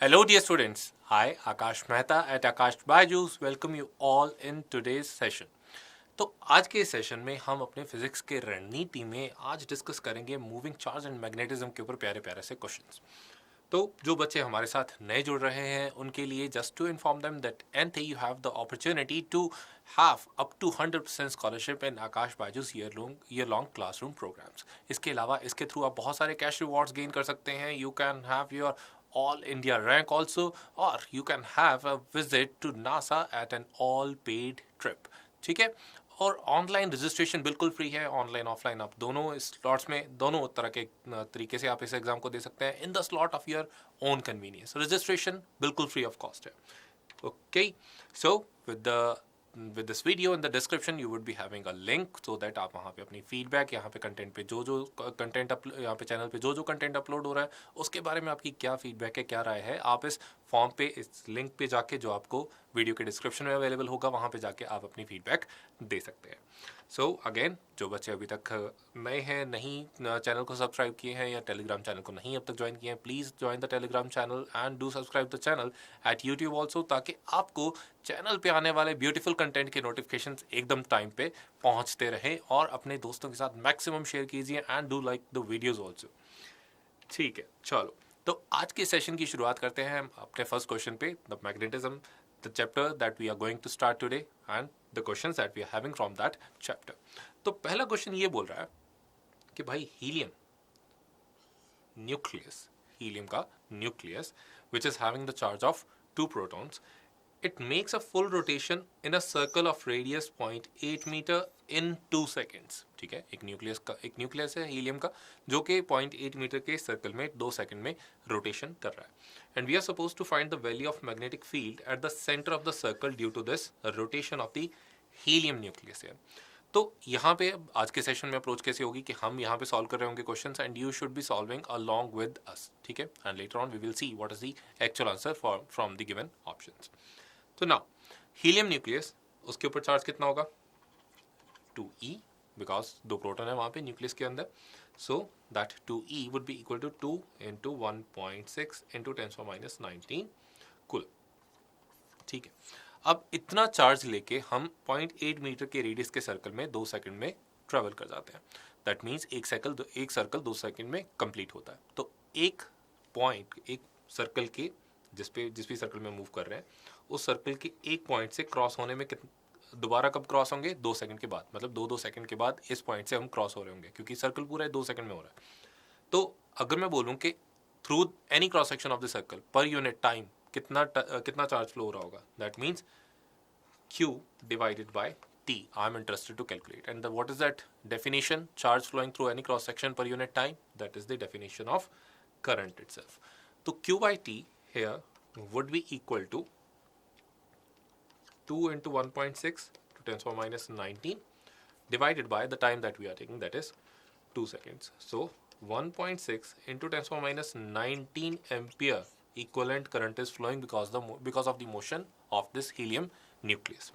Hello, dear students. I, Akash Mehta at Akash Bajus, welcome you all in today's session. तो आज के session में हम अपने फिजिक्स के रणनीति में आज डिस्कस करेंगे मूविंग चार्ज एंड मैग्नेटिज्म के ऊपर प्यारे प्यारे से क्वेश्चंस। तो जो बच्चे हमारे साथ नए जुड़ रहे हैं उनके लिए just to inform them that and you have the opportunity to have up to 100% scholarship in Aakash Byju's year long classroom programmes. इसके अलावा इसके थ्रू आप बहुत सारे कैश रिवॉर्ड्स गेन कर सकते हैं। You can have your all India rank also, or you can have a visit to NASA at an all paid trip। ठीक है, और ऑनलाइन रजिस्ट्रेशन बिल्कुल फ्री है। ऑनलाइन ऑफलाइन आप दोनों स्लॉट्स में दोनों तरह के तरीके से आप इस एग्जाम को दे सकते हैं in the slot of your own convenience. Registration बिल्कुल फ्री ऑफ कॉस्ट है। Okay, so with this video in the description you would be having a link so that आप वहाँ पे अपनी फीडबैक, यहाँ पे कंटेंट पे जो कंटेंट यहाँ पे चैनल पे जो कंटेंट अपलोड हो रहा है उसके बारे में आपकी क्या फीडबैक है, क्या राय है, आप इस फॉर्म पे, इस लिंक पे जाके जो आपको वीडियो के डिस्क्रिप्शन में अवेलेबल होगा वहाँ पे जाके आप अपनी फीडबैक दे सकते हैं। सो अगेन, जो बच्चे अभी तक नए हैं, नहीं चैनल को सब्सक्राइब किए हैं या टेलीग्राम चैनल को नहीं अब तक ज्वाइन किए हैं, please join the Telegram channel and do subscribe the channel at YouTube also, ताकि आपको चैनल पे आने वाले ब्यूटीफुल कंटेंट के नोटिफिकेशंस एकदम टाइम पे पहुंचते रहे। और अपने दोस्तों के साथ मैक्सिमम शेयर कीजिए and do like the videos also. ठीक है, चलो तो आज के सेशन की शुरुआत करते हैं हम अपने फर्स्ट क्वेश्चन पे, the magnetism, the chapter that we are going to start today and the questions that we are having from that chapter. तो पहला क्वेश्चन ये बोल रहा है कि भाई हीलियम न्यूक्लियस, हीलियम का nucleus which is having the charge of 2 protons, it makes a full rotation in a circle of radius 0.8 meter in 2 seconds। ठीक है, एक न्यूक्लियस है हीलियम का जो कि 0.8 मीटर के सर्कल में 2 सेकंड में रोटेशन कर रहा है। And we are suppose to find the value of magnetic field at the centre of the circle due to this rotation of the helium nucleus. तो यहाँ पे आज के सेशन में अप्रोच कैसे होगी कि हम यहाँ पे सॉल्व कर रहे होंगे questions and you should be solving along with us. ठीक है, and later on we will see what is the actual answer from the given options. तो नाउ हीलियम न्यूक्लियस, उसके ऊपर चार्ज कितना होगा 2e, बिकॉज 2 प्रोटॉन है वहाँ पे न्यूक्लियस के अंदर। So that 2e would be equal to 2 into 1.6 into 10⁻19 coulomb. ठीक है, अब इतना चार्ज लेके हम 0.8 मीटर के रेडियस के सर्कल में 2 सेकंड में ट्रेवल कर जाते हैं। दैट मीन्स एक सर्कल 2 सेकंड में कंप्लीट होता है। तो एक सर्कल के जिस भी सर्कल में मूव कर रहे हैं उस सर्कल के एक पॉइंट से क्रॉस होने में दोबारा कब क्रॉस होंगे 2 सेकंड के बाद, मतलब 2 सेकंड के बाद इस पॉइंट से हम क्रॉस हो रहे होंगे क्योंकि सर्कल पूरा 2 सेकंड में हो रहा है। तो अगर मैं बोलूँ कि through any cross section of the circle पर यूनिट टाइम कितना चार्ज फ्लो हो रहा होगा, that means Q divided by T I'm interested to calculate। and what is that definition? Charge flowing through any cross section per unit time, that is the definition of current itself। तो Q by T here would be equal to 2 into 1.6 to 10⁻19 divided by the time that we are taking, that is 2 seconds। so 1.6 into 10⁻19 ampere equivalent current is flowing because of the motion of this helium nucleus.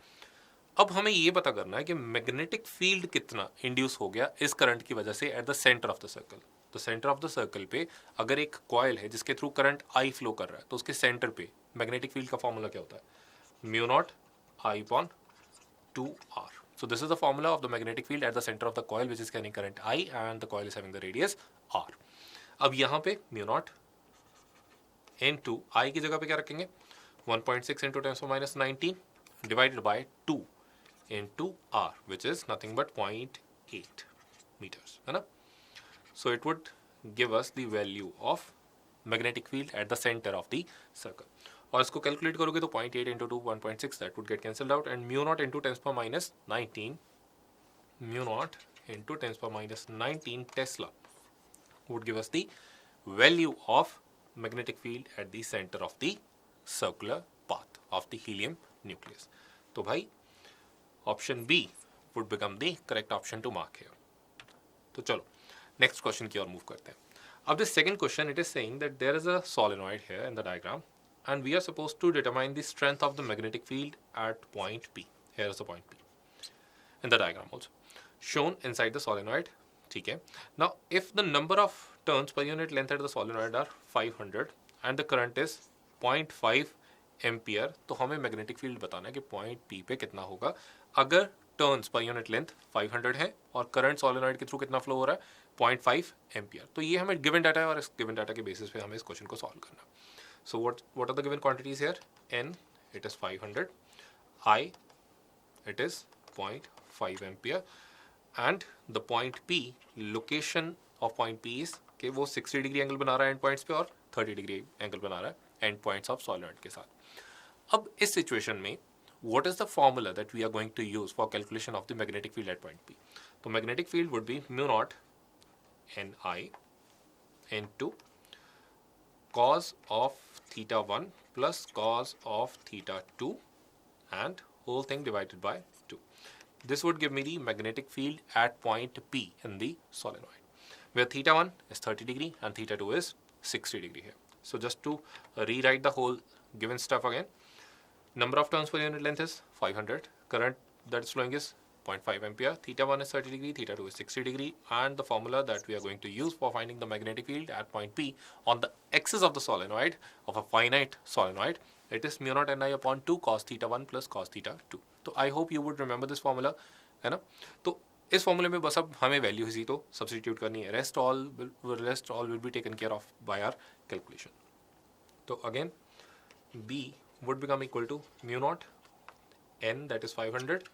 अब हमें ये पता करना है कि magnetic field कितना induce हो गया इस करंट की वजह से eight the centre of the circle. तो सेंटर ऑफ द सर्कल पे अगर एक कॉइल है जिसके थ्रू करंट आई फ्लो कर रहा है तो उसके सेंटर पे मैग्नेटिक फील्ड का फॉर्मूला क्या होता है, mu naught I upon 2r। so this is the formula of the magnetic field at the center of the coil which is carrying current I and the coil is having the radius r। अब यहाँ पे mu naught into I की जगह पे क्या रखेंगे 1.6 into 10⁻19 divided by 2 into r which is nothing but 0.8 meters, है ना। so it would give us the value of magnetic field at the center of the circle। और इसको कैलकुलेट करोगे तो 0.8 into 2 1.6 that would get cancelled out and mu naught into 10⁻19 Tesla would give us the value of magnetic field at the center of the circular path of the helium nucleus। तो भाई option B would become the correct option to mark here. तो चलो next question की ओर move करते हैं। अब this second question, it is saying that there is a solenoid here in the diagram and we are supposed to determine the strength of the magnetic field at point P। here is the point P in the diagram also shown inside the solenoid। ठीक है, now if the number of turns per unit length at the solenoid are 500 and the current is 0.5 ampere, तो हमें magnetic field बताना है कि point P पे कितना होगा अगर टर्न्स पर यूनिट लेंथ 500 है और करंट सोलेनॉइड के थ्रू कितना फ्लो हो रहा है 0.5 एम्पियर। तो ये हमें गिवन डाटा है और इस गिवन डाटा के बेसिस पे हमें इस क्वेश्चन को सॉल्व करना। So what are the given quantities here? N it is 500, I it is 0.5 ampere and the point P, location of point P is कि वो 60 डिग्री एंगल बना रहा है एंड पॉइंट्स पे और 30 डिग्री एंगल बना रहा है एंड पॉइंट्स ऑफ सोलेनॉइड के साथ। अब इस सिचुएशन में what is the formula that we are going to use for calculation of the magnetic field at point P? तो magnetic field would be mu naught Ni into cos of theta 1 plus cos of theta 2 and whole thing divided by 2. This would give me the magnetic field at point P in the solenoid, where theta 1 is 30 degree and theta 2 is 60 degree here. So just to rewrite the whole given stuff again, number of turns per unit length is 500, current that is flowing is 0.5 ampere, theta 1 is 30 degree, theta 2 is 60 degree, and the formula that we are going to use for finding the magnetic field at point P on the axis of the solenoid of a finite solenoid, it is mu naught Ni upon 2 cos theta 1 plus cos theta 2. तो I hope you would remember this formula, है ना? तो इस फॉर्मूले में बस अब हमें वैल्यू ही तो सब्सटीट्यूट करनी है, rest all will be taken care of by our calculation. तो again B would become equal to mu naught N, that is 500,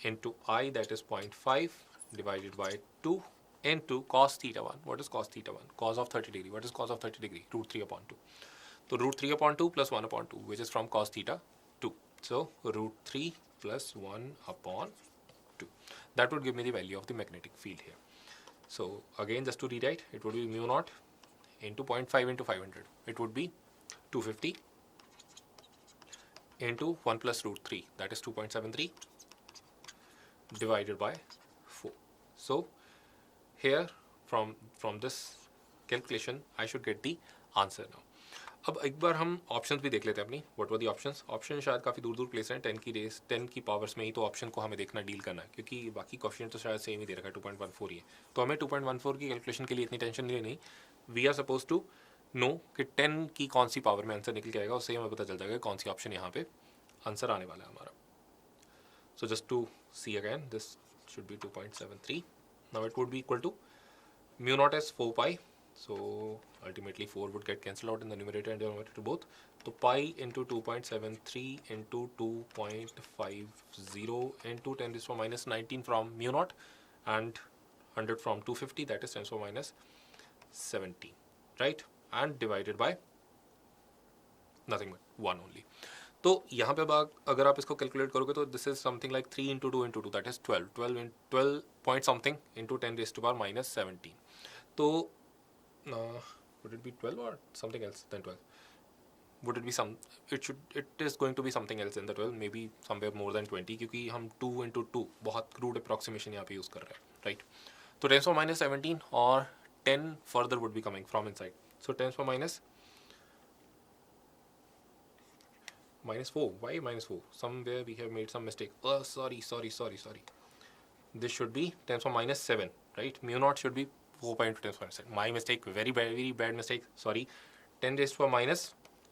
into I, that is 0.5, divided by 2 into cos theta 1. What is cos theta 1? Cos of 30 degree. What is cos of 30 degree? Root 3 upon 2. So root 3 upon 2 plus 1 upon 2, which is from cos theta 2. So root 3 plus 1 upon 2. That would give me the value of the magnetic field here. So again, just to rewrite, it would be mu naught into 0.5 into 500. It would be 250 into 1 plus root 3, that is 2.73, divided by 4. So here from this calculation I should get the answer now. अब एक बार हम options भी देख लेते हैं अपनी। What were the options? Option शायद काफ़ी दूर दूर प्लेस हैं, 10 की पावर्स में ही, तो ऑप्शन को हमें देखना डील करना है क्योंकि बाकी क्वेश्चन तो शायद सेम ही दे रखा है, 2.14 ही है, तो हमें 2.14 की कैलकुलेशन के लिए इतनी टेंशन नहीं लेनी। We are suppose to know कि 10 की कौन सी पावर में आंसर निकल के आएगा, उससे हमें पता चल जाएगा कौन सी ऑप्शन यहाँ पे आंसर आने वाला है हमारा। So just to see again, this should be 2.73. Now it would be equal to mu naught is 4 pi, so ultimately 4 would get cancelled out in the numerator and denominator to both. So pi into 2.73 into 2.50 into 10 raised to minus 19 from mu naught and 100 from 250, that is 10 to minus 17, right? And divided by nothing but 1 only. तो यहाँ पे अगर आप इसको calculate करोगे तो this is something like 3 into 2 into 2, that is 12 point something into 10 raised to power minus 17. तो would it be 12 or something else than 12? Would it be it is going to be something else than the 12, maybe somewhere more than 20, क्योंकि हम 2 into 2 बहुत crude approximation यहाँ पे use कर रहे हैं, right? तो 10 to minus 17 और 10 further would be coming from inside. So 10 to minus 4. Why minus 4? Somewhere we have made some mistake. Oh, sorry. This should be 10 to minus 7, right? Mu naught should be 4.2 10 to minus 7. My mistake, very bad mistake. Sorry. 10 raised to minus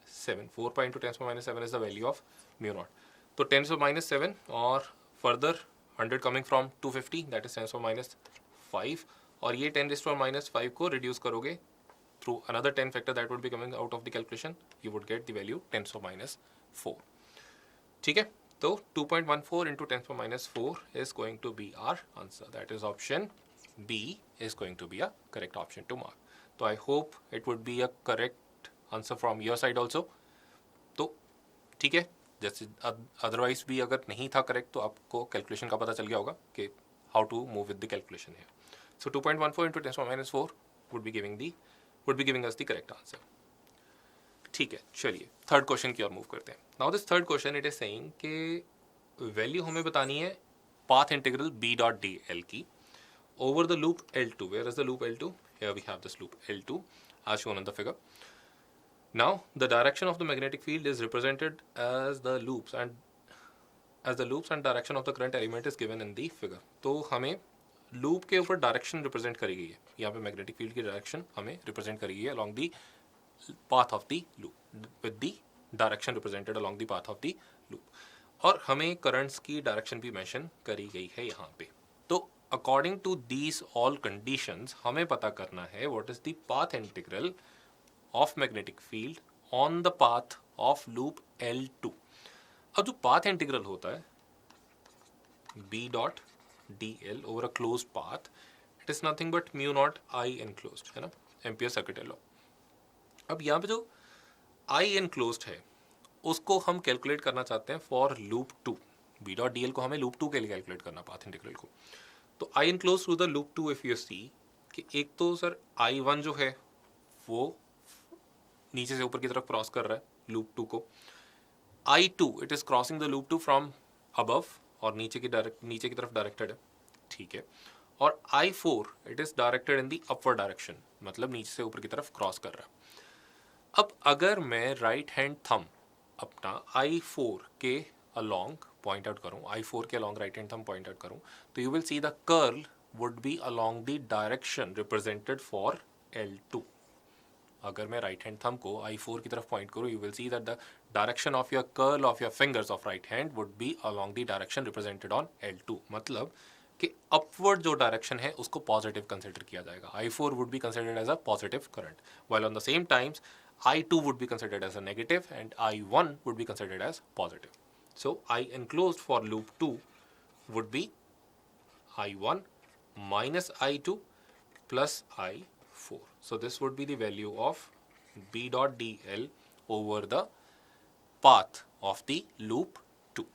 7. 4.2 10 to minus 7 is the value of mu naught. So 10 to minus 7 or further 100 coming from 250, that is 10 to minus 5. और ये 10 raised to minus 5 को reduce करोगे through another 10 factor that would be coming out of the calculation, you would get the value 10 to minus 4. ठीक है, तो 2.14 into 10 to minus 4 is going to be our answer. That is option B is going to be a correct option to mark. तो I hope it would be a correct answer from your side also. तो ठीक है, जैसे otherwise भी अगर नहीं था correct तो आपको कैलकुलेशन का पता चल गया होगा कि how to move with the calculation है. So 2.14 into 10 to minus 4 would be giving us the correct answer. ठीक है, चलिए थर्ड क्वेश्चन की ओर मूव करते हैं. Now this third question it is saying कि वैल्यू हमें बतानी है path integral b dot d L की over the loop L2. Where is the loop L2? Here we have this loop L2 as shown in the figure. Now the direction of the magnetic field is represented as the loops and direction of the current element is given in the figure. तो हमें loop के ऊपर direction represent करी गई है, यहाँ पे magnetic field की डायरेक्शन हमें रिप्रेजेंट करी गई है along the path of the loop with the direction represented along the path of the loop. और हमें करंट्स की डायरेक्शन भी मेंशन करी गई है यहाँ पे. तो according to these all conditions हमें पता करना है what is the path integral of magnetic field on the path of loop L2. अब जो पाथ इंटीग्रल होता है B dot dl over a closed path, it is nothing but mu naught I enclosed, है ना, ampere circuit law. अब यहाँ पे जो आई एनक्लोज्ड है उसको हम कैलकुलेट करना चाहते हैं for loop 2. B dot d l को हमें लूप 2 के लिए कैलकुलेट करना, पाथ इंटीग्रल को. तो I enclose through the loop 2 if you see कि एक तो सर I1 जो है वो नीचे से ऊपर की तरफ क्रॉस कर रहा है लूप 2 को. I2 it is crossing the loop 2 from above और नीचे की तरफ डायरेक्टेड है, ठीक है. और I4 it is directed in the upward direction, मतलब नीचे से ऊपर की तरफ क्रॉस कर रहा है. अब अगर मैं राइट हैंड थंब अपना I4 के अलॉन्ग पॉइंट आउट करूँ, I4 के along right hand thumb point out करूँ, तो you will see the curl would be along the direction represented for L2. अगर मैं राइट हैंड थंब को I4 की तरफ पॉइंट करूँ, you will see that the direction of your curl of your fingers of right hand would be along the direction represented on L2. मतलब कि upward जो direction है उसको पॉजिटिव कंसिडर किया जाएगा. I4 would be considered as a positive current, while on the same times I2 would be considered as a negative and I1 would be considered as positive. So I enclosed for loop 2 would be I1 minus I2 plus I4. So this would be the value of B dot dl over the path of the loop 2.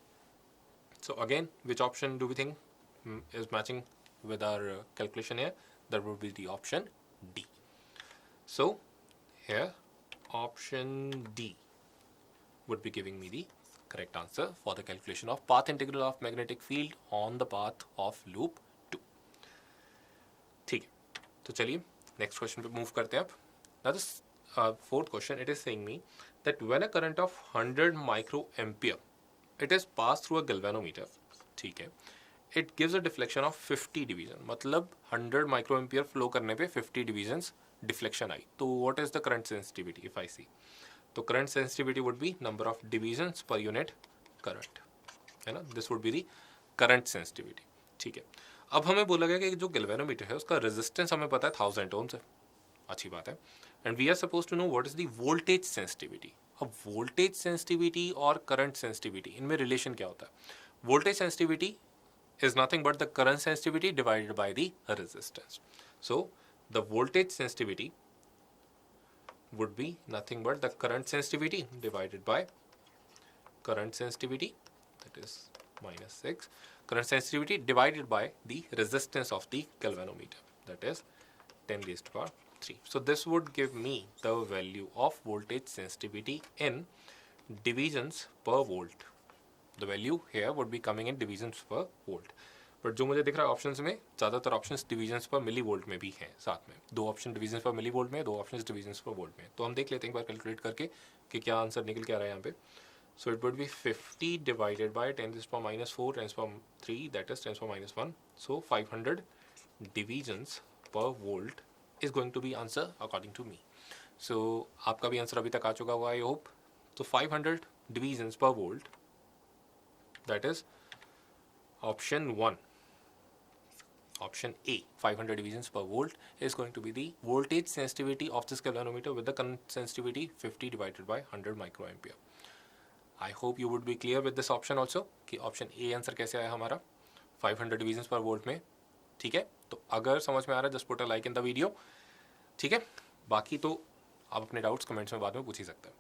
So again, which option do we think is matching with our calculation here? That would be the option D. So here option D would be giving me the correct answer for the calculation of path integral of magnetic field on the path of loop 2. ठीक है, तो चलिए next question पे move करते हैं अब. Now this fourth question, it is saying me that when a current of 100 microampere it is passed through a galvanometer, ठीक है, it gives a deflection of 50 division. मतलब 100 microampere फ्लो करने पे 50 divisions deflection I. तो what is the current sensitivity if I see? तो current sensitivity would be number of divisions per unit current, है ना. This would be the current sensitivity, ठीक है. अब हमें बोला गया कि जो गैल्वेनोमीटर है उसका रेजिस्टेंस हमें पता है 1000 ओम्स है, अच्छी बात है. And we are suppose to know what is the voltage sensitivity. अब वोल्टेज सेंसिटिविटी और करंट सेंसिटिविटी इनमें रिलेशन क्या होता है? Voltage sensitivity is nothing but the current sensitivity divided by the resistance. So the voltage sensitivity would be nothing but the current sensitivity divided by current sensitivity, that is minus 6, current sensitivity divided by the resistance of the galvanometer, that is 10 raised to power 3. So this would give me the value of voltage sensitivity in divisions per volt. The value here would be coming in divisions per volt. But जो मुझे दिख रहा है options में ज़्यादातर options divisions पर milli volt में भी हैं. साथ में 2 ऑप्शन डिविजन्स पर मिली वोल्ट में, 2 ऑप्शंस डिविजन्स पर वोल्ट में. तो हम देख लेते हैं एक बार कैलकुलेट करके कि क्या आंसर निकल के आ रहा है यहाँ पे. So it would be 50 divided by 10⁻⁻⁴ 10⁻³ that is 10⁻⁻⁴. So 500 divisions per volt is going to be answer according to me. So आपका भी आंसर अभी तक आ चुका होगा आई होप. तो 500 divisions per volt, that is option 1, option A, 500 divisions per volt is going to be the voltage sensitivity of this galvanometer with the current sensitivity 50 divided by 100 microampere. I hope you would be clear with this option also कि option A answer कैसे आया हमारा 500 divisions per volt में. ठीक है, तो अगर समझ में आ रहा है just put a like in the video. ठीक है, बाकी तो आप अपने डाउट्स कमेंट्स में बाद में पूछ ही सकते हैं.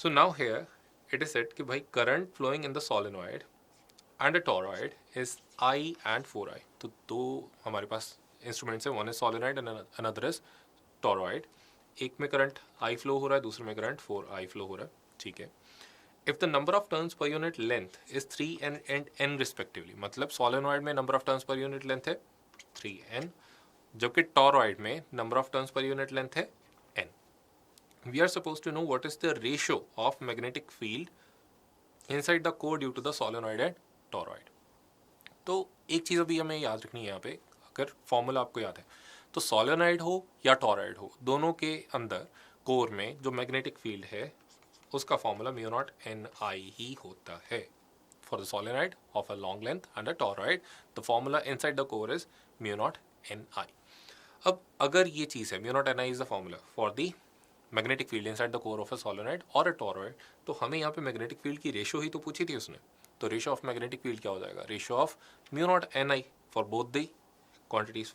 So now here it is said कि भाई current flowing in the solenoid and a toroid is I and 4I. तो 2 हमारे पास इंस्ट्रूमेंट्स है, one is solenoid and another is toroid. एक में करंट I फ्लो हो रहा है, दूसरे में करंट 4I फ्लो हो रहा है, ठीक है. If the number of turns per unit length is 3n and n respectively, मतलब solenoid में number of turns per unit length है 3n, जबकि toroid में number of turns per unit length है n. We are supposed to know what is the ratio of magnetic field inside the core due to the solenoid and toroid. तो एक चीज़ अभी हमें याद रखनी है यहाँ पे, अगर फॉर्मूला आपको याद है तो सोलेनोइड हो या टोरॉइड हो, दोनों के अंदर कोर में जो मैग्नेटिक फील्ड है उसका formula mu naught n i ही होता है. For the solenoid of a long length and a toroid the formula inside the core is mu naught n i. अब अगर ये चीज़ है mu naught n i is the formula for the magnetic field inside the core of a solenoid और a toroid, तो हमें यहाँ पे मैग्नेटिक फील्ड की रेशियो ही तो पूछी थी उसने. तो रेशियो ऑफ मैग्नेटिक फील्ड क्या हो जाएगा? Ratio of mu naught n I for both the quantities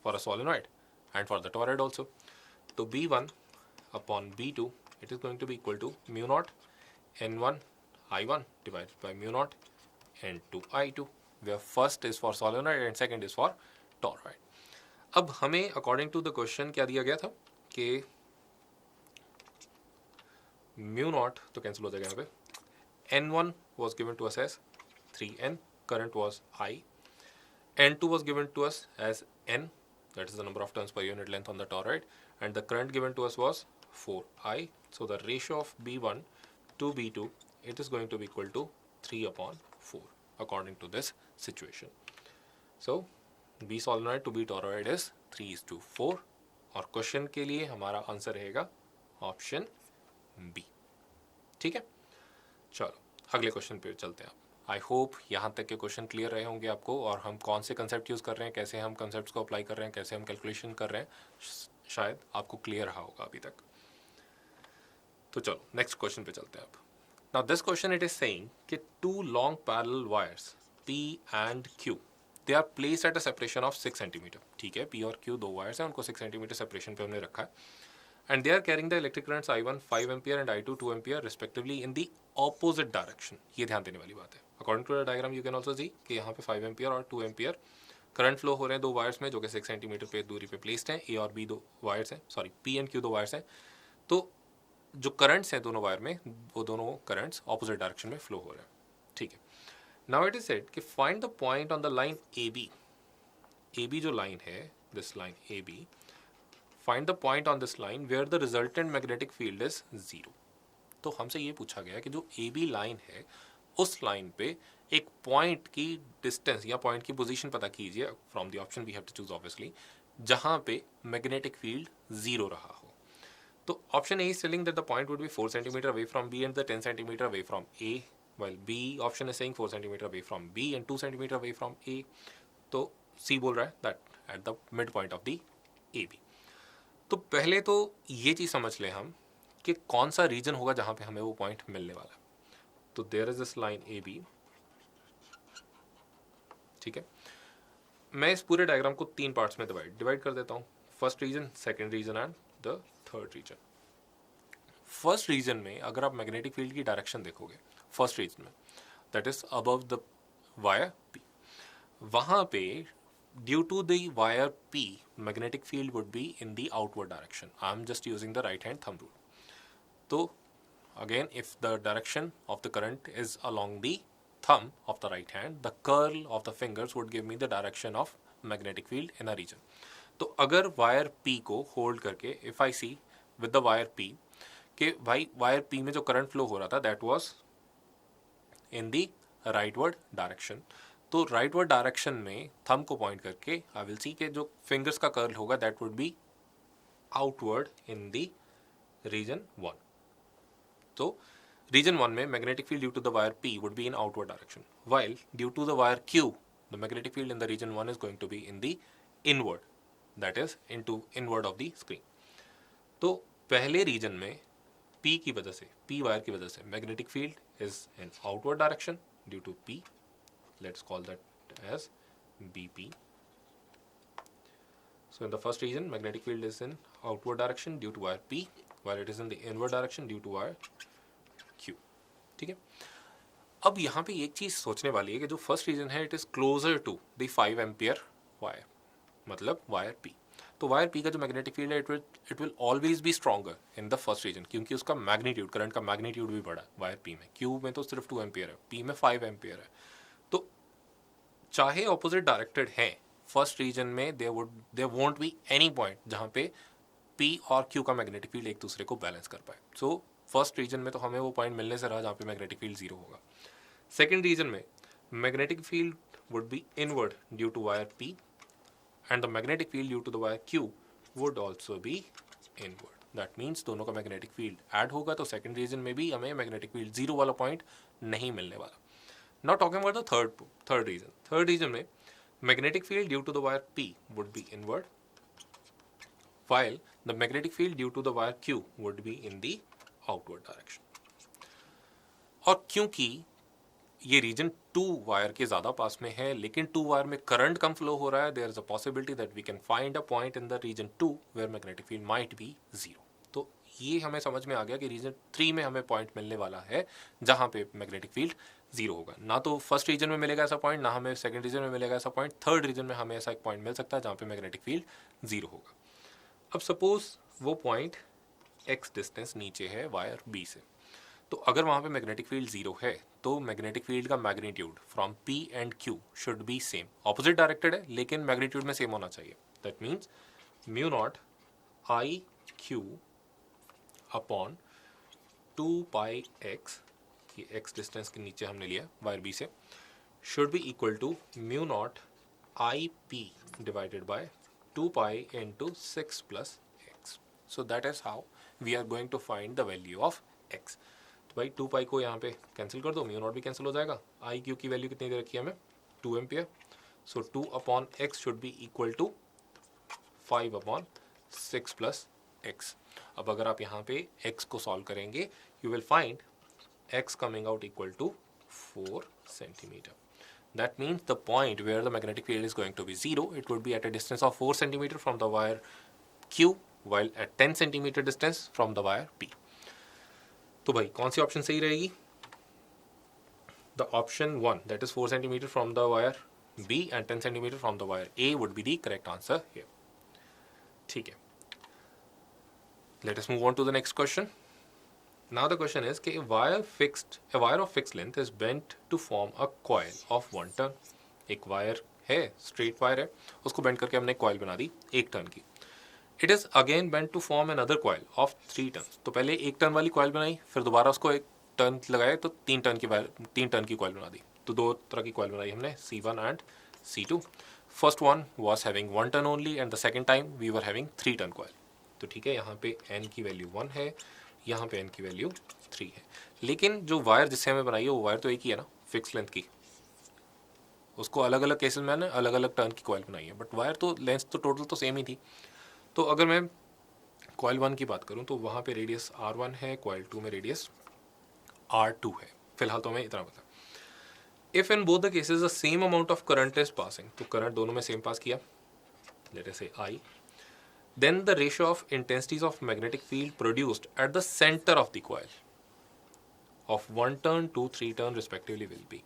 for a solenoid and for the toroid also. So B1 upon B2 it is going to be equal to mu naught N1 I1 divided by mu naught N2 I2, where first is for solenoid and second is for toroid. अब हमें according to the question क्या दिया गया था कि mu naught तो cancel हो जाएगा यहाँ पे. N1 was given to us as 3N, current was I. N2 was given to us as N, that is the number of turns per unit length on the toroid, and the current given to us was 4I. So the ratio of B1 to B2 it is going to be equal to 3 upon 4 according to this situation. So B solenoid to B toroid is 3:4 और question के लिए हमारा answer रहेगा option B. ठीक है, चलो अगले question पे चलते हैं. आई होप यहाँ तक के क्वेश्चन क्लियर रहे होंगे आपको, और हम कौन से कंसेप्ट यूज़ कर रहे हैं, कैसे हम कंसेप्ट को अप्लाई कर रहे हैं, कैसे हम कैलकुलेशन कर रहे हैं, शायद आपको क्लियर रहा होगा अभी तक. तो चलो नेक्स्ट क्वेश्चन पे चलते हैं अब. Now this question it is saying कि two long parallel wires P and Q they are placed at a separation of 6 centimetre. ठीक है, P और Q दो वायर्स हैं, उनको 6 सेंटीमीटर सेपरेशन पे हमने रखा है. And they are carrying the electric currents I1 5 ampere and I2 2 ampere respectively in the opposite direction. ये ध्यान देने वाली बात है. According to the diagram you can also see कि यहाँ पे 5 ampere और 2 ampere करंट फ्लो हो रहे हैं दो वायर्स में जो कि 6 सेंटीमीटर पे दूरी पे प्लेस्ड हैं. A और B दो वायर्स हैं, सॉरी P एंड Q दो वायर्स हैं. तो जो करंट्स हैं दोनों वायर में वो दोनों करंट्स ऑपोजिट डायरेक्शन में फ्लो हो रहे हैं. ठीक है, नाउ इट इज सेड कि find the point on the line AB. AB जो लाइन है, this line AB, find the point on this line where the resultant magnetic field is 0. तो हमसे ये पूछा गया कि जो AB लाइन है उस लाइन पे एक पॉइंट की डिस्टेंस या पॉइंट की पोजीशन पता कीजिए from the option we have to choose obviously, जहाँ पे मैग्नेटिक फील्ड 0 रहा हो. तो option A is telling that the point would be 4 centimetre away from B and the 10 centimetre away from A, while B option is saying 4 centimetre away from B and 2 centimetre away from A. तो C बोल रहा है that at the mid point of the AB. तो पहले तो ये चीज़ समझ लें हम कि कौन सा रीजन होगा जहाँ पे हमें वो पॉइंट मिलने वाला है. तो there is this line AB. ठीक है, मैं इस पूरे डायग्राम को 3 पार्ट्स में डिवाइड कर देता हूँ. First region, second region and the third region. First region में अगर आप मैग्नेटिक फील्ड की डायरेक्शन देखोगे फर्स्ट रीजन में, that is above the wire P, वहाँ पे due to the wire P, magnetic field would be in the outward direction. I am just using the right hand thumb rule. So again, if the direction of the current is along the thumb of the right hand, the curl of the fingers would give me the direction of magnetic field in a region. तो अगर wire P को hold करके if I see with the wire P कि भाई wire P में जो current flow हो रहा था that was in the rightward direction. तो राइटवर्ड डायरेक्शन में थंब को पॉइंट करके आई विल सी कि जो फिंगर्स का कर्ल होगा that would be outward in the region 1. तो रीजन 1 में magnetic field due to the wire P would be in outward direction, while due to the wire Q the magnetic field in the region 1 is going to be in the inward, that is into inward of the screen. तो पहले reason में P की वजह से, P wire की वजह से magnetic field is in outward direction due to P. Let's call that as BP. So in the first region, magnetic field is in outward direction due to wire P, while it is in the inward direction due to wire Q. ठीक है, अब यहाँ पे एक चीज़ सोचने वाली है कि जो फर्स्ट रीजन है it is closer to the 5 ampere wire, मतलब वायर P. तो वायर P का जो मैग्नेटिक फील्ड है it will always be stronger in the first region, क्योंकि उसका मैग्नीट्यूड, करंट का मैग्नीट्यूड भी बड़ा है वायर P में. Q में तो सिर्फ 2 एम्पियर है, P में 5 एम्पियर है. तो चाहे ऑपोजिट डायरेक्टेड हैं फर्स्ट रीजन में there won't be any point जहाँ पे P और Q का मैग्नेटिक फील्ड एक दूसरे को बैलेंस कर पाए. सो फर्स्ट रीजन में तो हमें वो पॉइंट मिलने से रहा जहाँ पे मैग्नेटिक फील्ड 0 होगा. सेकेंड रीजन में magnetic field would be inward due to wire P and the magnetic field due to the wire Q would also be inward. That means दोनों का मैग्नेटिक फील्ड ऐड होगा तो second reason में भी हमें magnetic field zero वाला point नहीं मिलने वाला. Not talking about the third region में magnetic field due to the wire P would be inward while the magnetic field due to the wire Q would be in the outward direction. और क्योंकि ये reason 2 wire के ज़्यादा पास में है लेकिन 2 wire में करंट कम फ्लो हो रहा है, there is a possibility that we can find a point in the region 2 where magnetic field might be zero. तो ये हमें समझ में आ गया कि रीजन 3 में हमें पॉइंट मिलने वाला है जहाँ पे मैग्नेटिक फील्ड जीरो होगा. ना तो फर्स्ट रीजन में मिलेगा ऐसा पॉइंट, ना हमें सेकंड रीजन में मिलेगा ऐसा पॉइंट. थर्ड रीजन में हमें ऐसा एक पॉइंट मिल सकता है जहाँ पे मैग्नेटिक फील्ड जीरो होगा. अब सपोज वो पॉइंट x डिस्टेंस नीचे है वायर B से, तो अगर वहाँ पे मैग्नेटिक फील्ड जीरो है तो मैग्नेटिक फील्ड का magnitude from P and Q should be same. Opposite directed है लेकिन मैग्नीट्यूड में सेम होना चाहिए. That means mu naught I Q upon 2 pi x, कि x डिस्टेंस के नीचे हमने लिया वायर B से, should be equal to mu naught I P divided by 2 pi into 6 plus x. So that is how we are going to find the value of x. तो भाई 2 pi को यहाँ पे कैंसिल कर दो, mu naught भी cancel हो जाएगा. आई क्यू की वैल्यू कितनी दे रखी है हमें, 2 ampere. So 2 upon x should be equal to 5 upon 6 plus x. अब अगर आप यहाँ पे x को सॉल्व करेंगे you will find x coming out equal to 4 centimetre. That means the point where the magnetic field is going to be zero, it would be at a distance of 4 cm from the wire Q, while at 10 cm distance from the wire P. तो भाई कौन C option सही रहेगी? The option 1, that is 4 cm from the wire B and 10 cm from the wire A would be the correct answer here. ठीक है. Let us move on to the next question. Now the question is कि a wire of fixed length is bent to form a coil of 1 turn. एक wire है, straight wire है, उसको bend करके हमने coil बना दी 1 टर्न की. It is again bent to form another coil of 3 turns. तो पहले 1 टर्न वाली कॉइल बनाई, फिर दोबारा उसको 1 टर्न लगाए तो 3 टर्न की कॉइल बना दी. तो 2 तरह की कॉइल बनाई हमने, C1 and C2. First one was having 1 turn only and the second time we were having 3 turn coil. तो ठीक है, यहाँ पे n की वैल्यू 1 है, यहाँ पे n की वैल्यू 3 है. लेकिन जो वायर जिससे हमें बनाई है वो वायर तो एक ही है ना, फिक्स लेंथ की. उसको अलग अलग केसेस में मैंने अलग अलग टर्न की कॉइल बनाई है, बट वायर तो लेंथ तो टोटल तो सेम ही थी. तो अगर मैं कॉइल 1 की बात करूँ तो वहाँ पे रेडियस R1 है, कॉइल 2 में रेडियस R2 है. फिलहाल तो हमें इतना पता. If in both the cases the same amount of current is passing, तो करंट दोनों में सेम पास किया, लेट अस से I, then the ratio of intensities of magnetic field produced at the center of the coil of 1 turn, 2, 3 turn respectively will be.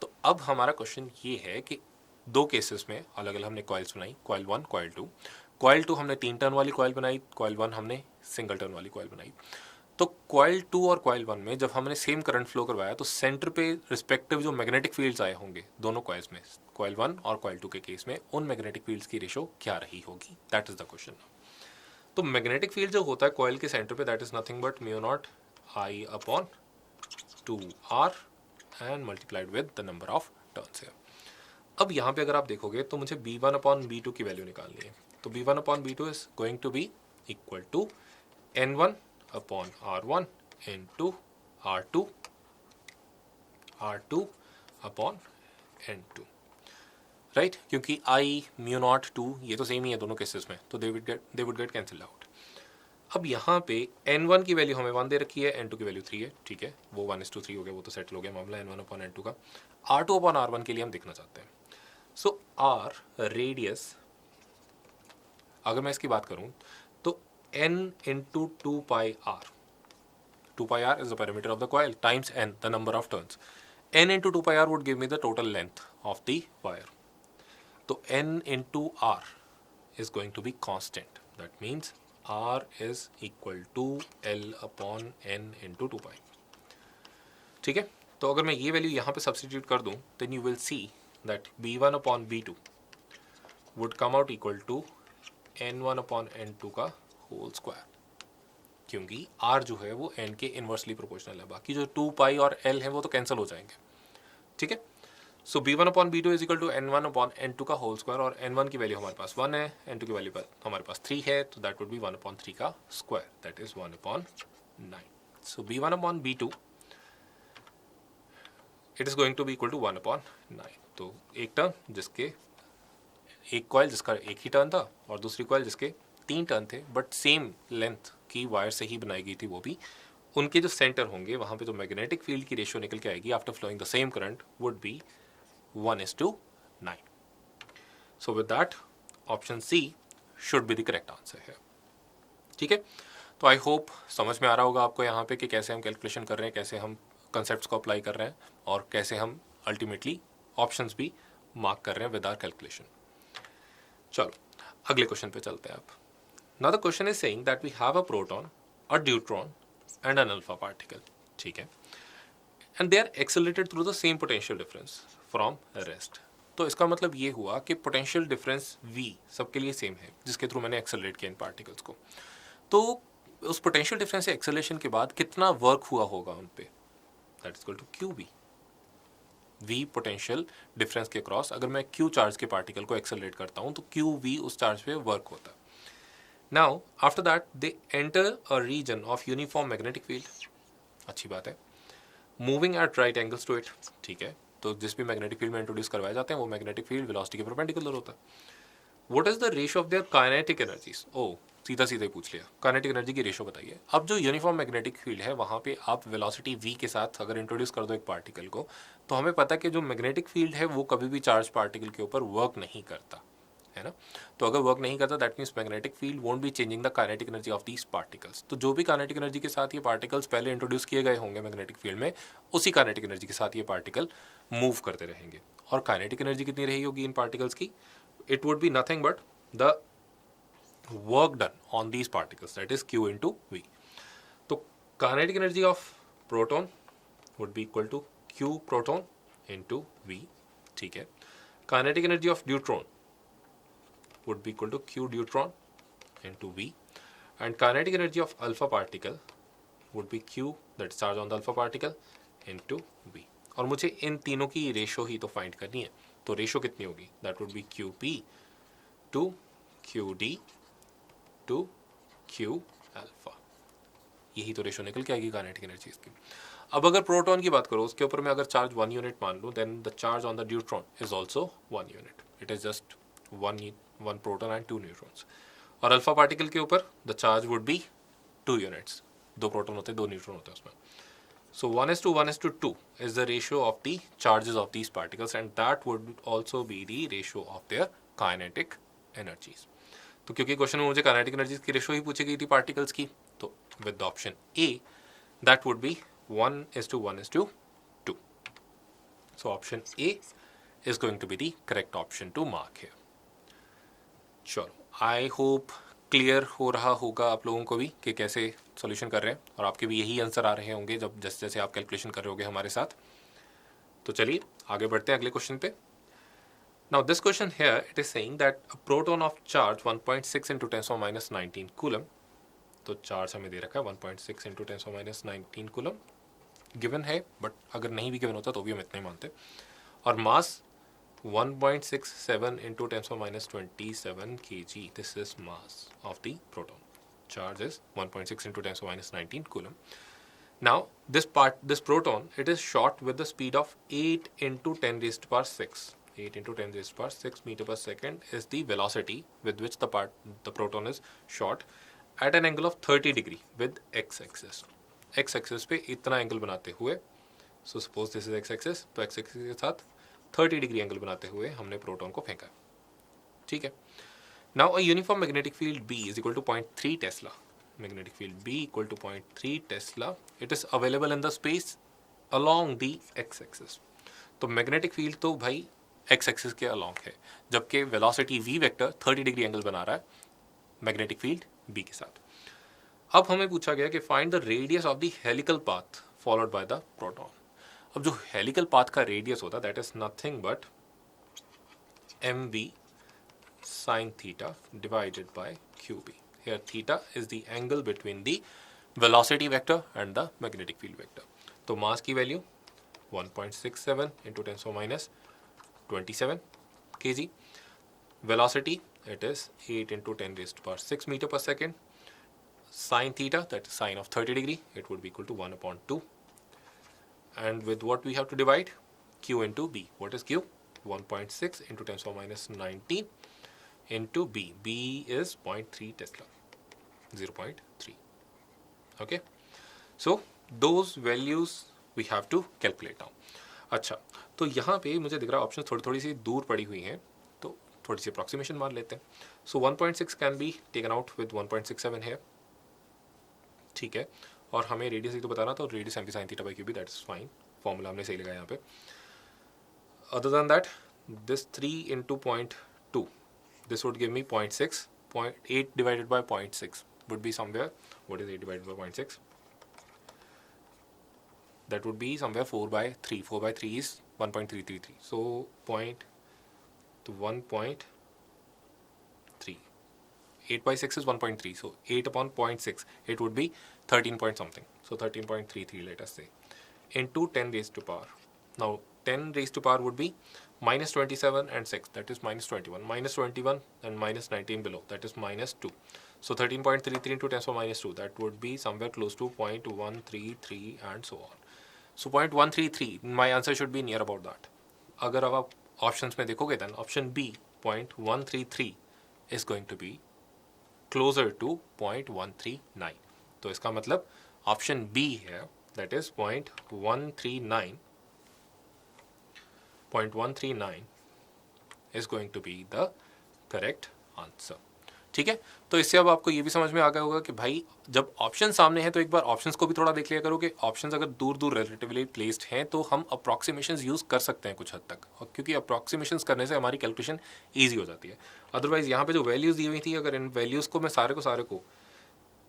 तो अब हमारा question ये है कि 2 केसेस में अलग अलग हमने कॉइल्स बनाई, कॉइल 1, कॉइल 2. कॉइल 2 हमने 3 टर्न वाली कॉइल बनाई, कॉइल 1 हमने सिंगल टर्न वाली कॉइल बनाई. तो कॉइल 2 और कॉइल 1 में जब हमने सेम करंट फ्लो करवाया तो सेंटर पे रिस्पेक्टिव जो मैग्नेटिक फील्ड्स आए होंगे दोनों कॉइल्स में, कॉइल 1 और कॉइल 2 के केस में, उन मैग्नेटिक फील्ड्स की रेशो क्या रही होगी, दैट इज द क्वेश्चन. तो मैग्नेटिक फील्ड जो होता है कॉइल के सेंटर पे, that is nothing but mu naught I upon 2r and multiplied with the number of turns है. अब यहाँ पे अगर आप देखोगे तो मुझे b1 अपॉन b2 की वैल्यू निकालनी है. तो b1 upon b2 is going to be equal to n1 upon r1 into r2 upon n2, right. क्योंकि i म्यू नॉट 2 ये तो सेम ही है दोनों केसेस में, तो they would get cancel out. अब यहाँ पे n1 की वैल्यू हमें 1 दे रखी है, n2 की वैल्यू 3 है, ठीक है, वो 1:3 हो गया, वो तो सेटल हो गया मामला n1 अपॉन n2 का. r2 अपॉन r1 के लिए हम देखना चाहते हैं. सो r रेडियस, अगर मैं इसकी बात करूँ तो n into 2 pi r. 2 pi r is the perimeter of the coil times n, the number of turns. n into 2 pi r would give me the total length of the wire. So n into r is going to be constant. That means r is equal to l upon n into 2 pi. ठीक है, तो अगर मैं ये value यहाँ पे substitute कर दूँ then you will see that b1 upon b2 would come out equal to n1 upon n2 का होल स्क्वायर, क्योंकि r जो है वो n के इन्वर्सली प्रोपोर्शनल है. बाकी जो 2 पाई और l है वो तो कैंसिल हो जाएंगे. ठीक है, सो b1/b2 is equal to n1/n2 का होल स्क्वायर, और n1 की वैल्यू हमारे पास 1 है, n2 की वैल्यू हमारे पास 3 है, तो दैट वुड बी 1/3 का square, that is 1/9. So b1/b2 it is going to be equal to 1/9. तो एक टर्म जिसके एक कॉइल जिसका एक ही टर्न था और दूसरी कॉइल जिसके 3 टर्न थे बट सेम लेंथ की वायर से ही बनाई गई थी, वो भी उनके जो सेंटर होंगे वहाँ पे जो मैग्नेटिक फील्ड की रेशियो निकल के आएगी after flowing the same current would be 1:9. So with that option C should be the correct answer है. ठीक है, तो आई होप समझ में आ रहा होगा आपको यहाँ पे कि कैसे हम कैलकुलेशन कर रहे हैं, कैसे हम कंसेप्ट को अप्लाई कर रहे हैं और कैसे हम अल्टीमेटली ऑप्शंस भी मार्क कर रहे हैं विद आवर कैलकुलेशन. चलो अगले क्वेश्चन पे चलते हैं आप. Now the question is saying that we have a proton, a deuteron and an alpha particle. ठीक है, and they are accelerated through the same potential difference from rest. तो इसका मतलब ये हुआ कि पोटेंशियल डिफरेंस v सबके लिए सेम है जिसके थ्रू मैंने एक्सेलरेट किया इन पार्टिकल्स को. तो उस पोटेंशियल डिफरेंस से एक्सेलरेशन के बाद कितना वर्क हुआ होगा उन पे, that is equal to QV. v potential difference के क्रॉस अगर मैं q चार्ज के पार्टिकल को एक्सेलरेट करता हूँ तो QV उस चार्ज पे वर्क होता है. Now after that they enter a region of uniform magnetic field. अच्छी बात है. Moving at right angles to it. ठीक है, तो जिस भी मैग्नेटिक फील्ड में इंट्रोड्यूस करवाए जाते हैं वो मैग्नेटिक फील्ड वेलोसिटी के परपेंडिकुलर होता है. What is the ratio of their kinetic energies. ओ सीधा सीधा ही पूछ लिया, काइनेटिक एनर्जी की रेशियो बताइए. अब जो यूनिफॉर्म मैग्नेटिक फील्ड है वहाँ पे आप वेलोसिटी v के साथ अगर इंट्रोड्यूस कर दो एक पार्टिकल को, तो हमें पता है कि जो मैग्नेटिक फील्ड है वो कभी भी चार्ज पार्टिकल के ऊपर वर्क नहीं करता है ना. तो अगर वर्क नहीं करता that means magnetic field won't be changing the kinetic energy of these particles. तो जो भी काइनेटिक एनर्जी के साथ ये पार्टिकल्स पहले इंट्रोड्यूस किए गए होंगे मैग्नेटिक फील्ड में, उसी काइनेटिक एनर्जी के साथ ये पार्टिकल मूव करते रहेंगे. और काइनेटिक एनर्जी कितनी रही होगी इन पार्टिकल्स की, it would be nothing but the work done on these particles, that is q into v. तो kinetic energy of proton would be equal to q proton into v. ठीक है, kinetic energy of neutron would be equal to q neutron into v, and kinetic energy of alpha particle would be q, that is charge on the alpha particle, into v. और मुझे इन तीनों की ratio ही तो find करनी है. तो ratio कितनी होगी, that would be qp to qd to Q alpha. यही तो रेशो निकल के आएगी काइनेटिक एनर्जी की. अब अगर प्रोटॉन की बात करो उसके ऊपर मैं अगर चार्ज 1 यूनिट मान लूँ, then the charge on the neutron is also 1 unit. It is just one proton and 2 neutrons. और अल्फा पार्टिकल के ऊपर the charge would be 2 units. 2 proton होते हैं, 2 न्यूट्रॉन होते हैं उसमें. So 1:1:2 is the ratio of the charges of these particles, and that would also be the ratio of their kinetic energies. तो क्योंकि क्वेश्चन में मुझे काइनेटिक एनर्जी की रेशो ही पूछी गई थी पार्टिकल्स की, तो with option A that would be 1:1:2. So option A is going to be the correct option to mark here. चलो आई होप क्लियर हो रहा होगा आप लोगों को भी कि कैसे सॉल्यूशन कर रहे हैं, और आपके भी यही आंसर आ रहे होंगे जब जैसे जैसे आप कैलकुलेशन कर रहे होंगे हमारे साथ. तो चलिए आगे बढ़ते हैं अगले क्वेश्चन पे. Now this question here, it is saying that a proton of charge 1.6 into 10⁻⁻19 coulomb, तो चार्ज हमें दे रखा है 1.6 into 10⁻⁻19 coulomb गिवन है, बट अगर नहीं भी गिवन होता तो भी हम इतना ही मानते. और मास 1.67 into 10⁻27 kg. This is mass of the proton. Charge is 1.6 into 10⁻19 coulomb. Now this proton, it is shot with the speed of 8 into 10 raised to power 6. 8 into 10 raised to power 6 meter per second is the velocity with which the proton is shot at an angle of 30 degree with x-axis. x-axis पे इतना angle बनाते हुए, so suppose this is x-axis, तो x-axis के साथ 30 degree angle बनाते हुए हमने प्रोटॉन को फेंका. ठीक है. Now a uniform magnetic field B is equal to 0.3 Tesla. Magnetic field B equal to 0.3 Tesla. It is available in the space along the x-axis. तो मैग्नेटिक फील्ड तो भाई एक्स एक्सिस के अलॉन्ग है, जबकि velocity v vector 30 degree angle बना रहा है magnetic field b के साथ. अब हमें पूछा गया कि find the radius of the helical path followed by the proton. अब जो हेलिकल पाथ का रेडियस होता है that is nothing but mv sin theta divided by qb. Here theta is the angle between the velocity vector and the magnetic field vector. तो मास की value 1.67 into 10⁻⁻19 27 kg. Velocity, it is 8 into 10 raised to power 6 meter per second. Sine theta, that is sine of 30 degree, it would be equal to 1 upon 2. And with what we have to divide? Q into B. What is Q? 1.6 into 10 to the power minus 19 into B. B is 0.3 Tesla. 0.3. Okay. So those values we have to calculate now. अच्छा, तो यहाँ पे मुझे दिख रहा है option थोड़ी सी दूर पड़ी हुई हैं, तो थोड़ी सी अप्रॉक्सीमेशन मान लेते हैं. सो 1.6 can be taken out with 1.67 है. ठीक है. और हमें रेडियस तो बताना, तो radius m p sine theta by q B, that is fine. Formula हमने सही लगाया यहाँ पे. Other than that, this 3 into 0.2, this would give me 0.6. 0.8 divided by 0.6 would be somewhere, what is 8 divided by 0.6? That would be somewhere 4 by 3. 4 by 3 is 1.333. So 1.3. 8 by 6 is 1.3. So 8 upon 0.6, it would be 13 point something. So 13.33, let us say, into 10 raised to power. Now 10 raised to power would be minus 27 and 6, that is minus 21. Minus 21 and minus 19 below, that is minus 2. So 13.33 into 10 to the power minus 2, that would be somewhere close to 0.133 and so on. So 0.133, my answer should be near about that. अगर अब आप options में देखोगे, then option B 0.133 is going to be closer to 0.139. तो इसका मतलब option B है, that is 0.139 is going to be the correct answer. ठीक है. तो इससे अब आपको ये भी समझ में आ गया होगा कि भाई जब ऑप्शन सामने है तो एक बार ऑप्शंस को भी थोड़ा देख लिया करो कि ऑप्शंस अगर दूर दूर रिलेटिवली प्लेस्ड हैं तो हम अप्रॉक्सीमेशंस यूज़ कर सकते हैं कुछ हद तक, और क्योंकि अप्रॉक्सीमेशंस करने से हमारी कैलकुलेशन ईजी हो जाती है. अदरवाइज यहाँ पे जो वैल्यूज़ दी हुई थी, अगर इन वैल्यूज़ को मैं सारे को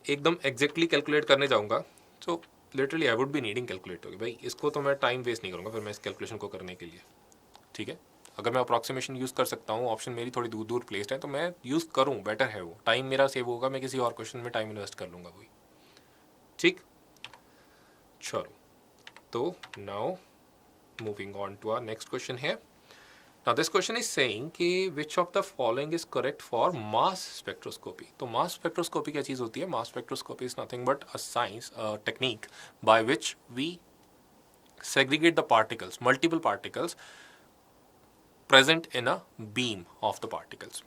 एकदम एग्जैक्टली कैलकुलेट करने जाऊँगा तो literally I would be needing calculator कि भाई इसको तो मैं टाइम वेस्ट नहीं करूँगा फिर मैं इस कैलकुलेशन को करने के लिए. ठीक है. अगर मैं अप्रॉक्सीमेशन यूज़ कर सकता हूँ, ऑप्शन मेरी थोड़ी दूर दूर प्लेस्ड है, तो मैं यूज़ करूँ, बेटर है वो. टाइम मेरा सेव होगा, मैं किसी और क्वेश्चन में टाइम इन्वेस्ट कर लूँगा वही. ठीक. चलो, तो now moving on to our next question है. Now this question is saying कि which of the following is correct for mass spectroscopy. तो मास स्पेक्ट्रोस्कोपी क्या चीज़ होती है? Mass spectroscopy is nothing but a science, technique by which we segregate the particles, multiple particles present in a beam of the particles.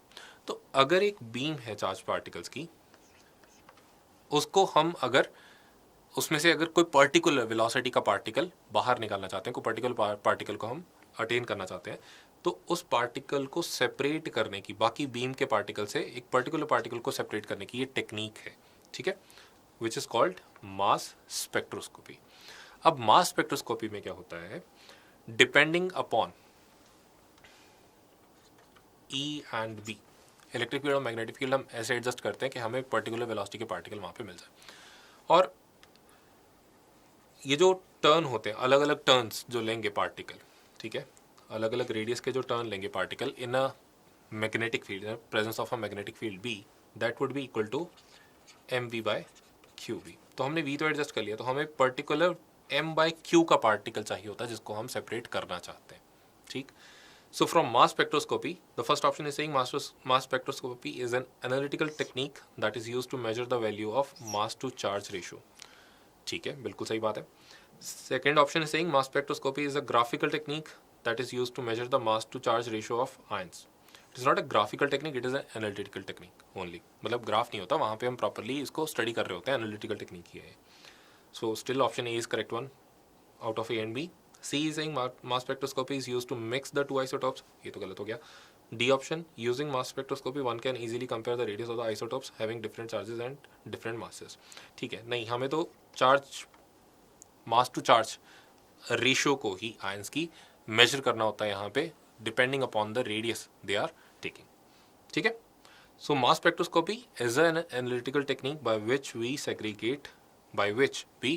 तो अगर एक beam है charge particles की, उसको हम अगर उसमें से अगर कोई पर्टिकुलर वेलोसिटी का पार्टिकल बाहर निकालना चाहते हैं, कोई पर्टिकुलर पार्टिकल को हम अटेन करना चाहते हैं, तो उस पार्टिकल को सेपरेट करने की, बाकी बीम के पार्टिकल से एक पर्टिकुलर पार्टिकल को सेपरेट करने की ये टेक्निक है. ठीक है. Which is called mass spectroscopy. अब मास स्पेक्ट्रोस्कोपी में क्या होता है, depending upon E and B, electric field और मैग्नेटिक फील्ड हम ऐसे एडजस्ट करते हैं कि हमें पर्टिकुलर वेलोसिटी के पार्टिकल वहाँ पे मिल जाए. और ये जो टर्न होते हैं, अलग अलग टर्न्स जो लेंगे पार्टिकल, ठीक है, अलग अलग रेडियस के जो टर्न लेंगे particle in a magnetic field, presence of a magnetic field B, that would be equal to m v by q B. तो हमने वी तो एडजस्ट कर लिया, तो हमें पर्टिकुलर m by q का पार्टिकल चाहिए होता है जिसको हम सेपरेट करना चाहते हैं. ठीक. So from mass spectroscopy, the first option is saying mass spectroscopy is an analytical technique that is used to measure the value of mass to charge ratio. ठीक है, बिल्कुल सही बात है. Second option is saying mass spectroscopy is a graphical technique that is used to measure the mass to charge ratio of ions. It is not a graphical technique, it is an analytical technique only. मतलब graph नहीं होता वहाँ पे, हम properly इसको study कर रहे होते हैं, एनालिटिकल टेक्निक ही है. So still option A is correct one out of A and B. C is saying mass spectroscopy is used to mix the two isotopes. ये तो गलत हो गया. D option, using mass spectroscopy one can easily compare the radius of the isotopes having different charges and different masses. ठीक है. नहीं, हमें तो charge, mass to charge ratio को ही आयंस की मेजर करना होता है यहाँ पे, depending upon the radius they are taking. ठीक है. So mass spectroscopy is an analytical technique by which we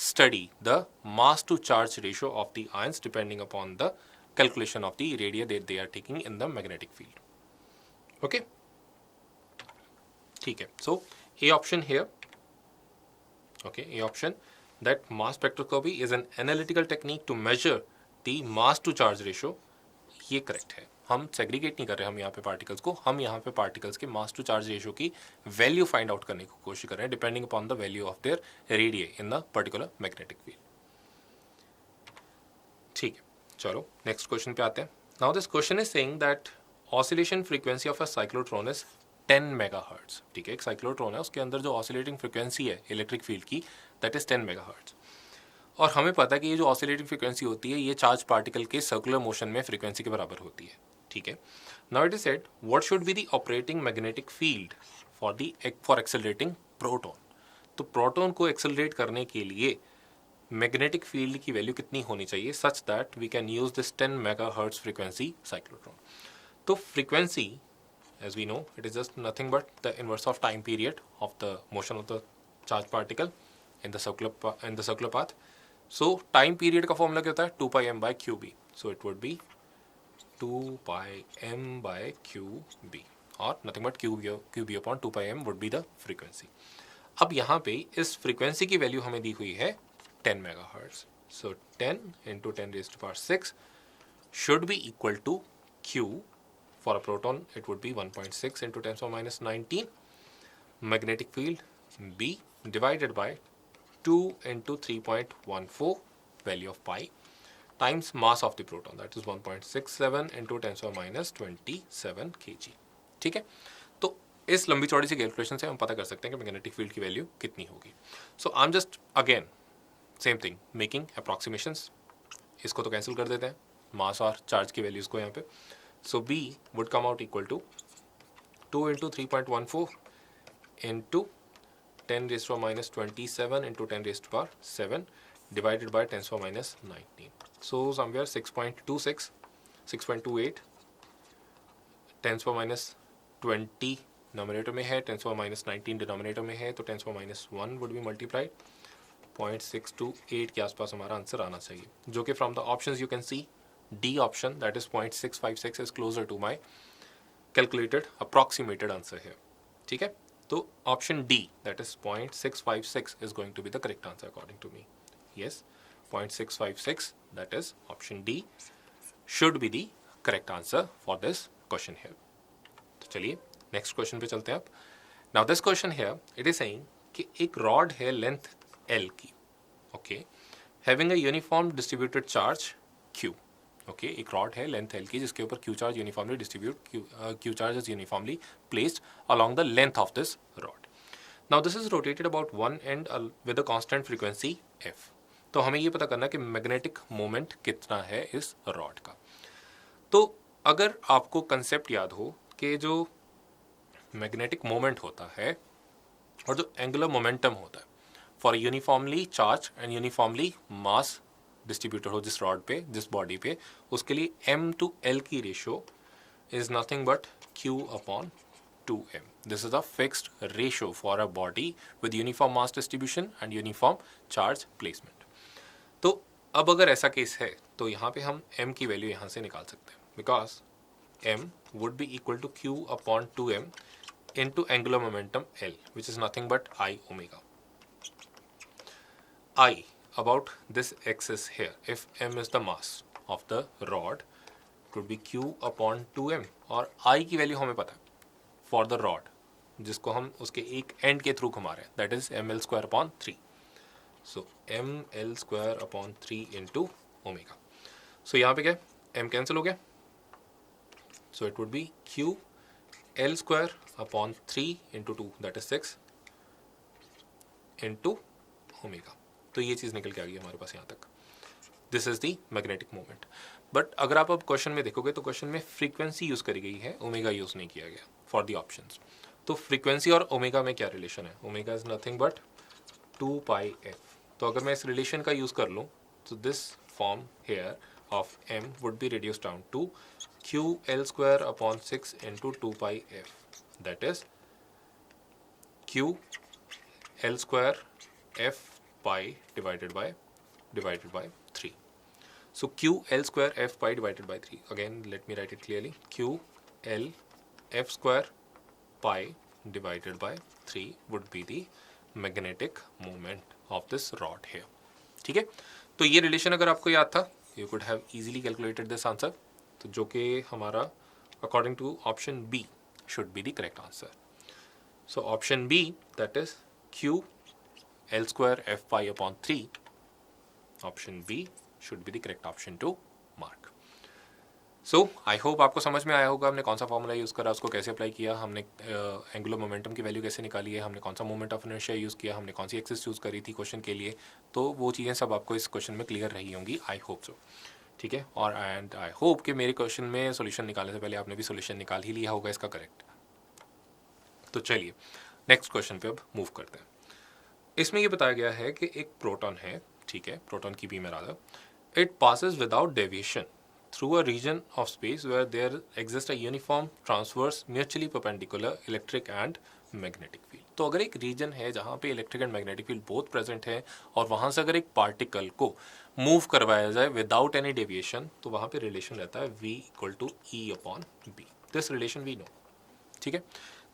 study the mass to charge ratio of the ions depending upon the calculation of the radii that they are taking in the magnetic field. Okay. ठीक है. So A option here. Okay, A option, that mass spectroscopy is an analytical technique to measure the mass to charge ratio. ये correct है। हम segregate नहीं कर रहे हम यहाँ पे पार्टिकल्स को, हम यहाँ पे पार्टिकल्स के मास टू चार्ज रेशियो की वैल्यू फाइंड आउट करने की कोशिश कर रहे हैं depending upon the value of their radii in the particular magnetic field. ठीक है, चलो नेक्स्ट क्वेश्चन पे आते हैं। Now this question is saying that oscillation frequency of a cyclotron is 10 megahertz. ठीक है, एक साइक्लोट्रॉन है, उसके अंदर जो ऑसिलेटिंग फ्रीक्वेंसी है इलेक्ट्रिक फील्ड की दैट इज 10 मेगाहर्ट्ज। और हमें पता है कि ये जो ऑसिलेटिंग फ्रीक्वेंसी होती है ये चार्ज पार्टिकल के सर्कुलर मोशन में फ्रीक्वेंसी के बराबर होती है। ठीक है, now it is said what should be the operating magnetic field for accelerating proton. तो प्रोटॉन को एक्सेलरेट करने के लिए मैग्नेटिक फील्ड की वैल्यू कितनी होनी चाहिए such that we can use this 10 megahertz frequency cyclotron. तो frequency as we know it is just nothing but the inverse of time period of the motion of the charged particle in the circular path. So time period का formula क्या होता है 2 pi m by qb, so it would be 2 pi m by qb or nothing but qb upon 2 pi m would be the frequency. अब यहाँ पे इस frequency की value हमें दी हुई है 10 megahertz, so 10 into 10 raised to power 6 should be equal to q. For a proton, it would be 1.6 into 10 to the minus 19 magnetic field B divided by 2 into 3.14 value of pi times mass of the proton, that is 1.67 into 10 to the minus 27 kg. ठीक है, तो इस लंबी चौड़ी सी calculation से हम पता कर सकते हैं कि मैग्नेटिक फील्ड की वैल्यू कितनी होगी। So I am just again same thing making approximations. इसको तो कैंसिल कर देते हैं, मास और चार्ज की वैल्यूज़ को यहाँ पे। So B would come out equal to 2 into 3.14 into 10 raised to the minus 27 into 10 raised to the power 7 divided by 10 to the minus 19. So somewhere 6.26, 6.28, 10 to the minus 20 numerator में है, 10 to the minus 19 denominator में है, तो 10 to the minus 1 would be multiplied. 0.628 के आसपास हमारा answer आना चाहिए, जो कि from the options you can see D option, that is 0.656 is closer to my calculated approximated answer here. ठीक है, तो option D, that is 0.656 is going to be the correct answer according to me. Yes, 0.656, that is option D should be the correct answer for this question here. तो चलिए next question पे चलते हैं अब। Now this question here it is saying कि एक rod है length L की, okay, having a uniform distributed charge Q. Okay, एक रॉड है लेंथ एल की जिसके ऊपर Q charge uniformly Q charge is uniformly placed along the length of this rod. Now this is rotated about one and with a constant frequency F. तो हमें ये पता करना है कि मैग्नेटिक मोमेंट कितना है इस रॉड का। तो अगर आपको कंसेप्ट याद हो कि जो मैग्नेटिक मोमेंट होता है और जो एंगुलर मोमेंटम होता है for uniformly charge and uniformly mass distributed हो जिस रॉड पे, जिस बॉडी पे, उसके लिए m to l की ratio is nothing but q upon 2m. This is a fixed ratio for a body with uniform mass distribution and uniform charge placement. तो अब अगर ऐसा केस है तो यहाँ पे हम m की वैल्यू यहाँ से निकाल सकते हैं, because m would be equal to q upon 2m into angular momentum L, which is nothing but I omega. I about this axis here, if m is the mass of the rod, it would be q upon 2m. और I की value हमें पता है for the rod जिसको हम उसके एक and के थ्रू घुमा रहे हैं, that is ml square upon 3. So ml square upon 3 into omega. So यहाँ पे क्या m कैंसिल हो गया, so it would be q l square upon 3 into 2, that is 6 into omega. तो ये चीज़ निकल के आ गई हमारे पास यहाँ तक। This is the magnetic moment. But अगर आप अब क्वेश्चन में देखोगे तो क्वेश्चन में फ्रीक्वेंसी यूज़ करी गई है, ओमेगा यूज़ नहीं किया गया फॉर दी ऑप्शंस। तो फ्रीक्वेंसी और ओमेगा में क्या रिलेशन है, omega is nothing but 2 pi F. तो अगर मैं इस रिलेशन का यूज़ कर लूँ तो this form here of m would be reduce down to q l square upon 6 into 2 pi f, that is q l square f pi divided by 3. So q l square f pi divided by 3. Again, let me write it clearly. q l f square pi divided by 3 would be the magnetic moment of this rod here. ठीक है, तो ये relation अगर आपको याद था, you could have easily calculated this answer. तो जो कि हमारा according to option B should be the correct answer. So option B, that is Q L square F pi upon 3. Option B should be the correct option to mark. So I hope आपको समझ में आया होगा हमने कौन सा formula use करा, उसको कैसे अप्लाई किया, हमने एंगुलर मोमेंटम की वैल्यू कैसे निकाली है, हमने कौन सा मोमेंट ऑफ इनर्शिया यूज़ किया, हमने कौन सी एक्सिस यूज़ करी थी क्वेश्चन के लिए. तो वो चीज़ें सब आपको इस क्वेश्चन में क्लियर रही होंगी, आई होप सो. ठीक है, और एंड आई होप कि मेरे क्वेश्चन में सोल्यूशन निकालने से पहले आपने भी सोल्यूशन निकाल ही लिया होगा इसका करेक्ट. तो चलिए नेक्स्ट क्वेश्चन पे अब मूव करते हैं. इसमें ये बताया गया है कि एक प्रोटॉन है, ठीक है, प्रोटॉन की beam rather, it passes without deviation through a region of space where there exists a uniform transverse mutually perpendicular electric and magnetic field. तो अगर एक रीजन है जहाँ पे electric and magnetic field both present है और वहाँ से अगर एक पार्टिकल को मूव करवाया जाए विदाउट एनी डेविएशन, तो वहाँ पे रिलेशन रहता है v equal to E upon B. This relation we know. ठीक है,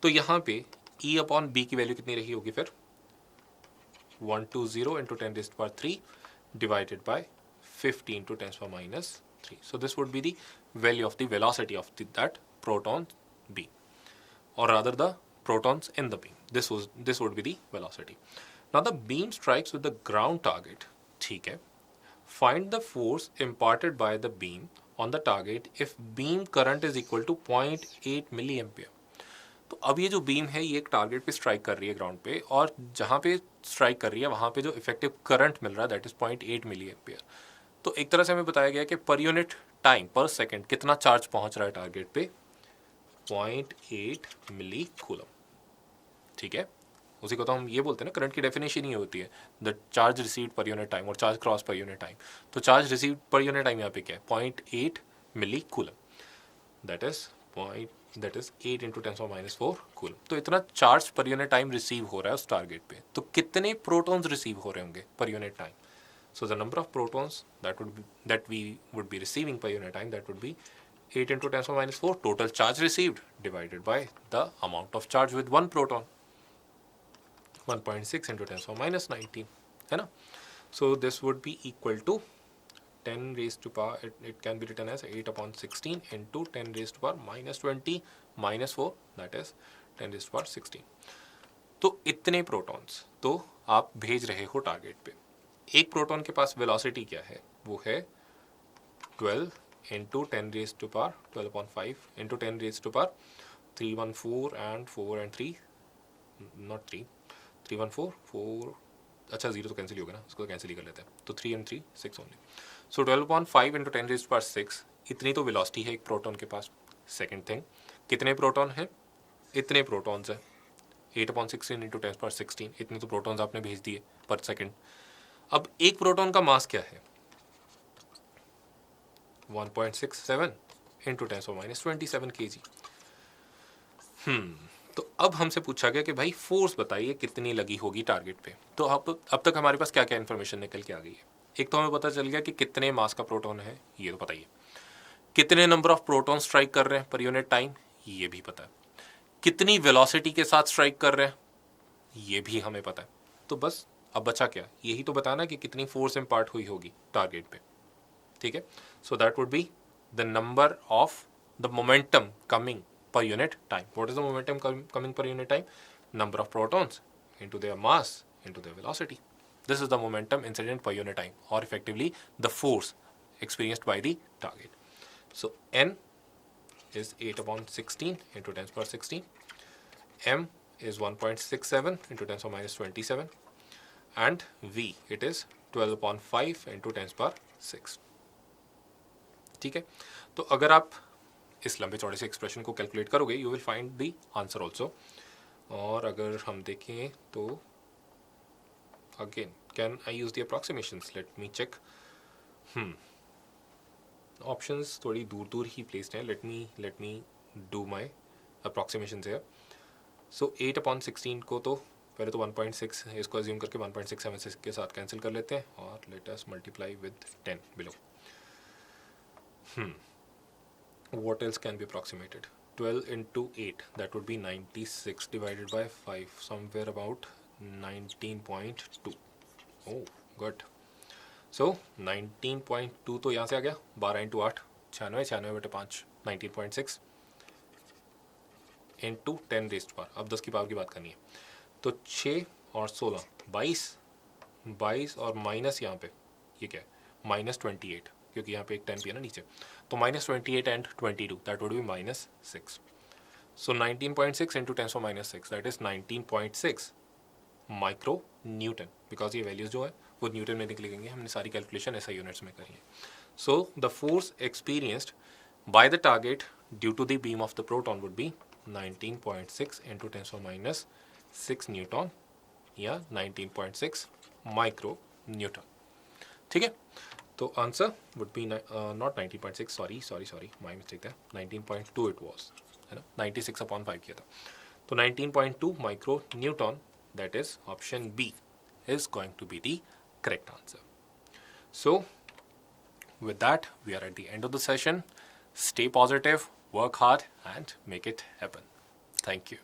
तो यहाँ पे e अपॉन बी की वैल्यू कितनी रही होगी फिर? 120 into 10 raised to power 3 divided by 50 into 10 to the minus 3. So this would be the value of the velocity of that proton beam, or rather the protons in the beam. This would be the velocity. Now the beam strikes with the ground target. ठीक है. Find the force imparted by the beam on the target if beam current is equal to 0.8 milliampere. तो अब ये जो beam है ये एक target पे स्ट्राइक कर रही है ग्राउंड पे, और जहाँ पे स्ट्राइक कर रही है वहाँ पे जो इफेक्टिव करंट मिल रहा है दैट इज 0.8 मिली एम्पियर. तो एक तरह से हमें बताया गया कि पर यूनिट टाइम पर सेकंड कितना चार्ज पहुँच रहा है टारगेट पे? 0.8 मिली कूलम. ठीक है, उसी को तो हम ये बोलते हैं ना, करंट की डेफिनेशन ही होती है the charge received per unit time और charge cross per unit time. तो charge received per unit time यहाँ पे क्या है? 0.8 milli coulomb. That is 8 into 10 to the minus 4 coulomb. तो इतना चार्ज पर यूनिट टाइम रिसीव हो रहा है उस टारगेट पे. तो कितने प्रोटॉन्स रिसीव हो रहे होंगे पर unit time? So the number of protons that we would be receiving per unit time, that would be 8 into 10 to the minus 4 total charge received divided by the amount of charge with one proton, 1.6 into 10 to the minus 19, है ना. So this would be equal to 10 raised to power, it can be written as 8 upon 16 into 10 raised to power minus 20 minus 4, that is 10 raised to power 16. तो इतने protons तो आप भेज रहे हो target पे. एक प्रोटॉन के पास वेलोसिटी क्या है? वो है 12 into 10 raised to power 12 upon 5 into 10 raised to power 314 and 4 and 3, not 3, 314 4, अच्छा जीरो तो कैंसिल ही होगा ना, उसको कैंसिल ही कर लेते हैं. तो 3 and 3 6 only. So 12 upon 5 into 10 raised to power 6, इतनी तो वेलोसिटी है एक प्रोटॉन के पास. सेकेंड थिंग, कितने प्रोटॉन हैं? इतने प्रोटॉन्स हैं. 8 upon 16 into 10 power 16, इतने तो प्रोटॉन्स आपने भेज दिए पर सेकेंड. अब एक प्रोटॉन का मास क्या है? 1.67 into 10 to the minus 27 kg. तो अब हमसे पूछा गया कि भाई फोर्स बताइए कितनी लगी होगी टारगेट पे. तो अब तक हमारे पास क्या क्या इन्फॉर्मेशन निकल के आ गई है? एक तो हमें पता चल गया कि कितने मास का प्रोटॉन है, ये तो पता ही है. कितने नंबर ऑफ प्रोटॉन स्ट्राइक कर रहे हैं पर यूनिट टाइम, ये भी पता है. कितनी वेलोसिटी के साथ स्ट्राइक कर रहे हैं, ये भी हमें पता है. तो बस अब बचा क्या? यही तो बताना कि कितनी फोर्स इम्पार्ट हुई होगी टारगेट पे. ठीक है, so that would be the number of the momentum coming per unit time. What is the momentum coming per unit time? Number of protons into their mass into their velocity. This is the momentum incident per unit time, or effectively the force experienced by the target. So N is 8 upon 16 into 10 to the power 16. M is 1.67 into 10 to the minus 27. And V, it is 12 upon 5 into 10 to the power 6. ठीक है, तो अगर आप इस लंबे चौड़े से expression को कैलकुलेट करोगे you will find the answer also. और अगर हम देखें तो again can I use the approximations? Let me check. Options थोड़ी दूर दूर ही प्लेस्ड हैं. Let me do my approximations here. So 8 upon 16 को तो पहले तो 1.6 इसको अज्यूम करके 1.67 के साथ कैंसिल कर लेते हैं और let us multiply with 10 below. What else can be approximated? 12 into 8, that would be 96 divided by 5, somewhere about 19.2. Oh, good. So 19.2 तो यहाँ से आ गया. 12 into 8 96 / 5 19.6 इंटू 10⁻, अब 10 की पावर की बात करनी है, तो 6 और 16 22 और माइनस यहाँ पे ये क्या है -28, क्योंकि यहाँ पे एक 10 भी है ना नीचे, तो -28 and 22 that would B -6. So 19.6 into 10⁻⁶, that is 19.6 micro Newton, because ये वैल्यूज जो है वो न्यूटन में निकलेंगे, हमने सारी कैलकुलेशन ऐसा यूनिट्स में करी है. So the force experienced by the target due to the beam of the proton would be 19.6 into 10⁻⁶ newton या 19.6 माइक्रो न्यूटन. ठीक है, तो answer would be not 19.6, sorry my mistake था, 19.2 इट वॉज, है ना, 96/5 किया था, तो 19.2 micro Newton, that is option B is going to be the correct answer. So with that we are at the end of the session. Stay positive, work hard and make it happen. Thank you.